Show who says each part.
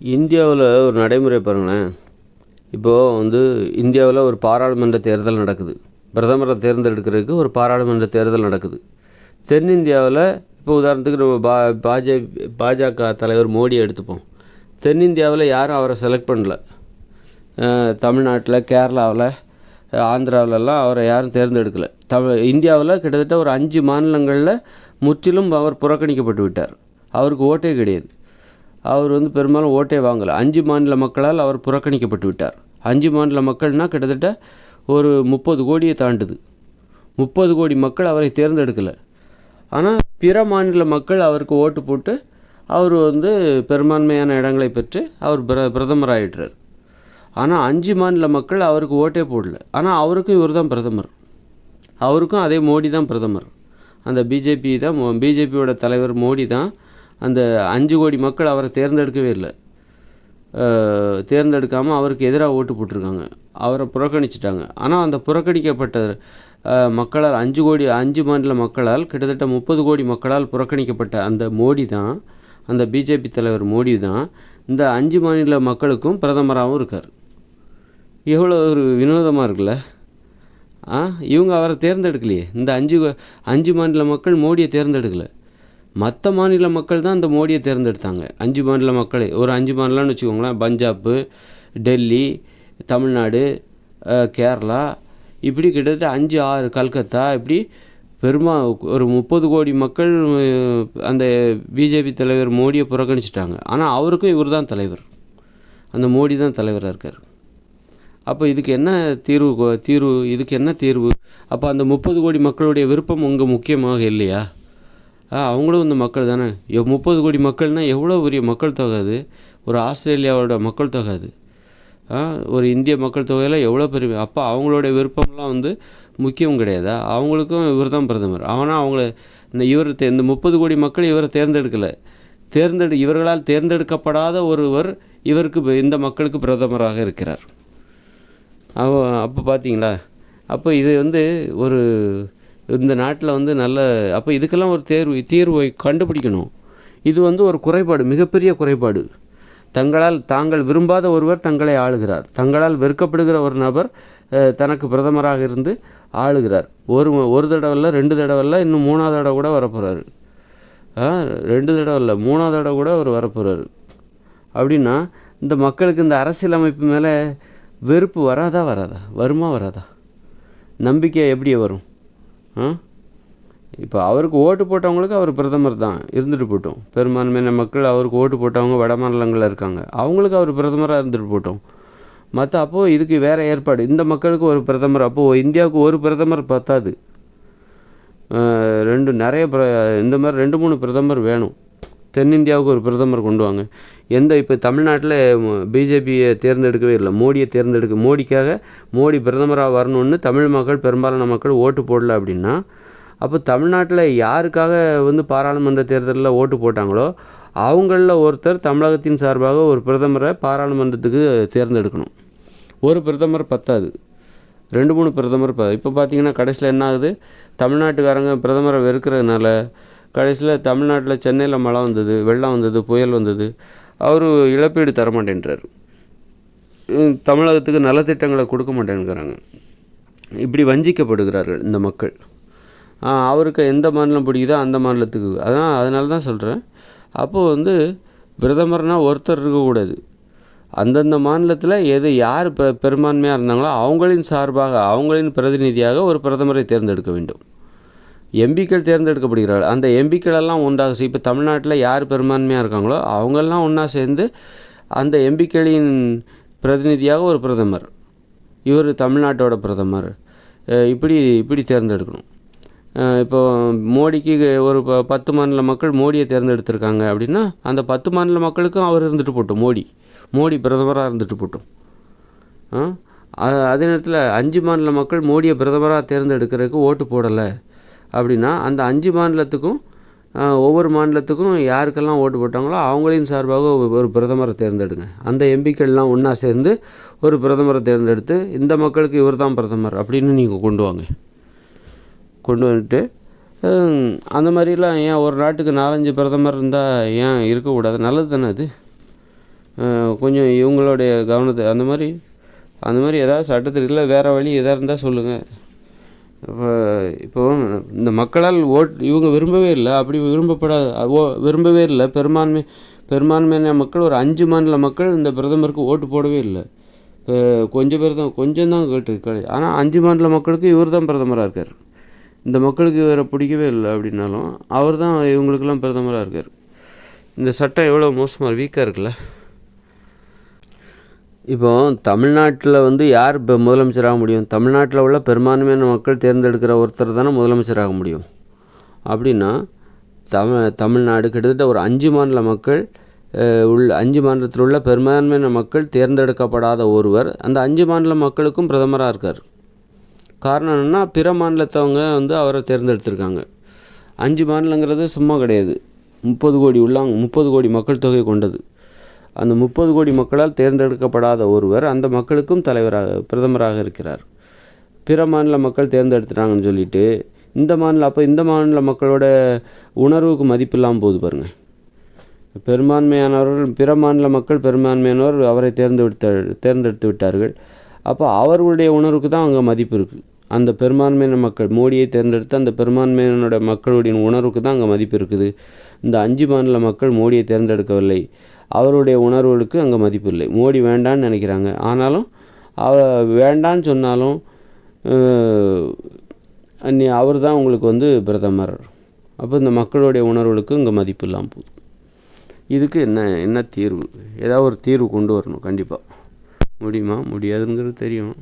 Speaker 1: இந்தியாவில் ஒரு நடைமுறை பாருங்களேன். இப்போது இந்தியாவில் ஒரு பாராளுமன்ற தேர்தல் நடக்குது. பிரதமரை தேர்ந்தெடுக்கிறதுக்கு ஒரு பாராளுமன்ற தேர்தல் நடக்குது. தென்னிந்தியாவில் இப்போ உதாரணத்துக்கு நம்ம பாஜக தலைவர் மோடியை எடுத்துப்போம். தென்னிந்தியாவில் யாரும் அவரை செலக்ட் பண்ணல. தமிழ்நாட்டில், கேரளாவில், ஆந்திராவிலலாம் அவரை யாரும் தேர்ந்தெடுக்கலை. இந்தியாவில் கிட்டத்தட்ட ஒரு 5 மாநிலங்களில் முற்றிலும் அவர் புறக்கணிக்கப்பட்டு விட்டார். அவருக்கு ஓட்டே கிடையாது. அவர் பெரும்பாலும் ஓட்டே வாங்கலை. 5 மாநில மக்களால் அவர் புறக்கணிக்கப்பட்டு விட்டார். 5 மாநில மக்கள்னால் கிட்டத்தட்ட ஒரு 30 கோடியை தாண்டுது. 30 கோடி மக்கள் அவரை தேர்ந்தெடுக்கலை. ஆனால் பிற மாநில மக்கள் அவருக்கு ஓட்டு போட்டு அவர் பெரும்பான்மையான இடங்களை பெற்று அவர் பிரதமர் ஆகிடுறார். ஆனால் 5 மாநில மக்கள் அவருக்கு ஓட்டே போடல. ஆனால் அவருக்கும் இவர் தான் பிரதமர். அவருக்கும் அதே மோடி தான் பிரதமர். அந்த பிஜேபியோட தலைவர் மோடி தான். அந்த 5 கோடி மக்கள் அவரை தேர்ந்தெடுக்கவே இல்லை. தேர்ந்தெடுக்காமல் அவருக்கு எதிராக ஓட்டு போட்டிருக்காங்க. அவரை புறக்கணிச்சிட்டாங்க. ஆனால் அந்த புறக்கணிக்கப்பட்ட மக்களால் 5 மாநில மக்களால் கிட்டத்தட்ட 30 கோடி மக்களால் புறக்கணிக்கப்பட்ட அந்த மோடி தான், அந்த பிஜேபி தலைவர் மோடி தான் இந்த 5 மாநில மக்களுக்கும் பிரதமராகவும் இருக்கார். எவ்வளோ ஒரு வினோதமாக இருக்குல்ல. இவங்க அவரை தேர்ந்தெடுக்கலையே. இந்த 5 மாநில மக்கள் மோடியை தேர்ந்தெடுக்கலை. மற்ற மாநில மக்கள் தான் இந்த மோடியை தேர்ந்தெடுத்தாங்க. 5 மாநில மக்களே, ஒரு 5 மாநிலம்னு வச்சுக்கோங்களேன். பஞ்சாப், டெல்லி, தமிழ்நாடு, கேரளா, இப்படி கிட்டத்தட்ட 5-6, கல்கத்தா, இப்படி ஒரு 30 கோடி மக்கள் அந்த பிஜேபி தலைவர் மோடியை புறக்கணிச்சிட்டாங்க. ஆனால் அவருக்கும் இவர் தான் தலைவர். அந்த மோடி தான் தலைவராக இருக்கார். அப்போ இதுக்கு என்ன தீர்வு? இதுக்கு என்ன தீர்வு? அப்போ அந்த 30 கோடி மக்களுடைய விருப்பம் உங்கள் முக்கியமாக இல்லையா? அவங்களும் இந்த மக்கள் தானே. 30 கோடி மக்கள்னால் எவ்வளோ பெரிய மக்கள் தொகை அது. ஒரு ஆஸ்திரேலியாவோட மக்கள் தொகை அது. ஒரு இந்திய மக்கள் தொகையில் எவ்வளோ பெரிய. அப்போ அவங்களுடைய விருப்பம்லாம் முக்கியம் கிடையாதா? அவங்களுக்கும் இவர் தான் பிரதமர். ஆனால் இந்த 30 கோடி மக்கள் இவரை தேர்ந்தெடுக்கலை. இவர்களால் தேர்ந்தெடுக்கப்படாத ஒருவர் இவருக்கு, இந்த மக்களுக்கு பிரதமராக இருக்கிறார். அப்போ பார்த்தீங்களா? அப்போ இது ஒரு இந்த நாட்டில் நல்ல. அப்போ இதுக்கெல்லாம் ஒரு தீர்வை கண்டுபிடிக்கணும். இது ஒரு குறைபாடு, மிகப்பெரிய குறைபாடு. தாங்கள் விரும்பாத ஒருவர் தங்களை ஆளுகிறார். தங்களால் வெறுக்கப்படுகிற ஒரு நபர் தனக்கு பிரதமராக இருந்து ஆளுகிறார். ஒரு தடவை இல்லை, 2 தடவை இல்லை, இன்னும் 3ஆவது தடவை கூட வரப்போகிறாரு. 2 தடவை இல்லை, 3ஆவது தடவை கூட அவர் வரப்போகிறாரு. அப்படின்னா இந்த மக்களுக்கு இந்த அரசியலமைப்பு மேலே வெறுப்பு வராதா? வராதா? நம்பிக்கை எப்படி வரும்? இப்போ அவருக்கு ஓட்டு போட்டவங்களுக்கு அவர் பிரதமர் தான் இருந்துட்டு போட்டோம். பெரும்பான்மையான மக்கள் அவருக்கு ஓட்டு போட்டவங்க வட மாநிலங்களில் இருக்காங்க. அவங்களுக்கு அவர் பிரதமராக இருந்துட்டு போட்டோம். அப்போது இதுக்கு வேறு ஏற்பாடு. இந்த மக்களுக்கு ஒரு பிரதமர். அப்போது இந்தியாவுக்கு ஒரு பிரதமர் பத்தாது. நிறைய இந்த மாதிரி 2-3 பிரதமர் வேணும். தென்னிந்தியாவுக்கு ஒரு பிரதமர் கொண்டு வாங்க. இப்போ தமிழ்நாட்டில் பிஜேபியை தேர்ந்தெடுக்கவே இல்லை. மோடிக்காக மோடி பிரதமராக வரணும்னு தமிழ் மக்கள், பெரும்பாலான மக்கள் ஓட்டு போடல. அப்படின்னா அப்போ தமிழ்நாட்டில் யாருக்காக பாராளுமன்ற தேர்தலில் ஓட்டு போட்டாங்களோ அவங்களில் ஒருத்தர் தமிழகத்தின் சார்பாக ஒரு பிரதமரை பாராளுமன்றத்துக்கு தேர்ந்தெடுக்கணும். ஒரு பிரதமர் பத்தாது, 2-3 பிரதமர். இப்போ பார்த்தீங்கன்னா கடைசியில் என்ன ஆகுது? தமிழ்நாட்டுக்காரங்க பிரதமரை வெறுக்கிறதுனால கடைசியில் தமிழ்நாட்டில் சென்னையில் மழை வந்தது, வெள்ளம் வந்தது, புயல் வந்தது. அவர் இழப்பீடு தர மாட்டேன்றார். தமிழகத்துக்கு நலத்திட்டங்களை கொடுக்க மாட்டேங்கிறாங்க. இப்படி வஞ்சிக்கப்படுகிறார்கள் இந்த மக்கள். அவருக்கு எந்த மாநிலம் பிடிக்குதோ அந்த மாநிலத்துக்கு. அதனால தான் சொல்கிறேன். அப்போது பிரதமர்னால் ஒருத்தர் இருக்கக்கூடாது. அந்தந்த மாநிலத்தில் யார் பெரும்பான்மையாக இருந்தாங்களோ அவங்களின் சார்பாக, அவங்களின் பிரதிநிதியாக ஒரு பிரதமரை தேர்ந்தெடுக்க வேண்டும். எம்பிக்கள் தேர்ந்தெடுக்கப்படுகிறார்கள். அந்த எம்பிக்களெல்லாம் ஒன்றாக இப்போ தமிழ்நாட்டில் யார் பெரும்பான்மையாக இருக்காங்களோ அவங்கெல்லாம் ஒன்றா சேர்ந்து அந்த எம்பிக்களின் பிரதிநிதியாக ஒரு பிரதமர், இவர் தமிழ்நாட்டோட பிரதமர், இப்படி தேர்ந்தெடுக்கணும். இப்போ மோடிக்கு ஒரு 10 மாநில மக்கள் மோடியை தேர்ந்தெடுத்திருக்காங்க அப்படின்னா அந்த 10 மாநில மக்களுக்கும் அவர் இருந்துட்டு போட்டோம். மோடி பிரதமராக இருந்துட்டு போட்டோம். அதே நேரத்தில் 5 மாநில மக்கள் மோடியை பிரதமராக தேர்ந்தெடுக்கிறதுக்கு ஓட்டு போடலை அப்படின்னா அந்த 5 மாநிலத்துக்கும், ஒவ்வொரு மாநிலத்துக்கும் யாருக்கெல்லாம் ஓட்டு போட்டாங்களோ அவங்களின் சார்பாக ஒரு பிரதமரை தேர்ந்தெடுங்க. அந்த எம்பிக்கள்லாம் ஒன்றா சேர்ந்து ஒரு பிரதமரை தேர்ந்தெடுத்து இந்த மக்களுக்கு இவர் தான் பிரதமர் அப்படின்னு நீங்கள் கொண்டு வந்துட்டு அந்த மாதிரிலாம் ஏன் ஒரு நாட்டுக்கு 4-5 பிரதமர் இருந்தால் ஏன் இருக்கக்கூடாது? நல்லது தானே அது. கொஞ்சம் இவங்களுடைய கவனத்தை அந்த மாதிரி ஏதாவது சட்டத்திற்குள்ள வேறு வழி எதாக இருந்தால் சொல்லுங்கள். இப்போ இந்த மக்களால் இவங்க விரும்பவே இல்லை, அப்படி விரும்பவே இல்லை. பெரும்பான்மையான மக்கள் ஒரு 5 மாநில மக்கள் இந்த பிரதமருக்கு ஓட்டு போடவே இல்லை. இப்போ கொஞ்சம் தான் கேட்டு ஆனால் 5 மாநில மக்களுக்கு இவர் தான் பிரதமராக இருக்கார். இந்த மக்களுக்கு இவரை பிடிக்கவே இல்லை அப்படின்னாலும் அவர் தான் இவங்களுக்கெல்லாம் பிரதமராக இருக்கார். இந்த சட்டம் எவ்வளோ மோசமாக வீக்காக இருக்குல்ல. இப்போ தமிழ்நாட்டில் யார் இப்போ முதலமைச்சராக முடியும்? தமிழ்நாட்டில் உள்ள பெரும்பான்மையான மக்கள் தேர்ந்தெடுக்கிற ஒருத்தர் தானே முதலமைச்சராக முடியும். அப்படின்னா தமிழ்நாடு கிட்டத்தட்ட ஒரு 5 மாநில மக்கள் 5 மாநிலத்தில் உள்ள பெரும்பான்மையான மக்கள் தேர்ந்தெடுக்கப்படாத ஒருவர் அந்த 5 மாநில மக்களுக்கும் பிரதமராக இருக்கார். காரணம் என்னென்னா, பிற மாநிலத்தவங்க அவரை தேர்ந்தெடுத்திருக்காங்க. 5 மாநிலங்கிறது சும்மா கிடையாது. 30 கோடி மக்கள் தொகை கொண்டது. அந்த 30 கோடி மக்களால் தேர்ந்தெடுக்கப்படாத ஒருவர் அந்த மக்களுக்கும் பிரதமராக இருக்கிறார். பிற மாநில மக்கள் தேர்ந்தெடுத்துட்டாங்கன்னு சொல்லிட்டு இந்த மாநில மக்களோட உணர்வுக்கு மதிப்பு இல்லாமல் போகுது பாருங்கள். பிற மாநில மக்கள் பெரும்பான்மையானவர் அவரை தேர்ந்தெடுத்து விட்டார்கள். அப்போ அவர்களுடைய உணர்வுக்கு தான் அங்கே மதிப்பு இருக்குது. அந்த பெரும்பான்மையான மக்கள் மோடியை தேர்ந்தெடுத்து அந்த பெரும்பான்மையினோட மக்களுடைய உணர்வுக்கு தான் அங்கே மதிப்பு இருக்குது. இந்த 5 மாநில மக்கள் மோடியை தேர்ந்தெடுக்கவில்லை, அவருடைய உணர்வுகளுக்கு அங்கே மதிப்பு இல்லை. மோடி வேண்டான்னு நினைக்கிறாங்க. ஆனாலும் வேண்டான்னு சொன்னாலும் அவர் தான் உங்களுக்கு பிரதமர். அப்போ இந்த மக்களுடைய உணர்வுகளுக்கு இங்கே மதிப்பு இல்லாமல் போகுது. இதுக்கு என்ன தீர்வு? ஏதாவது ஒரு தீர்வு கொண்டு வரணும் கண்டிப்பாக. முடியுமா? முடியாதுங்கிறது தெரியும்.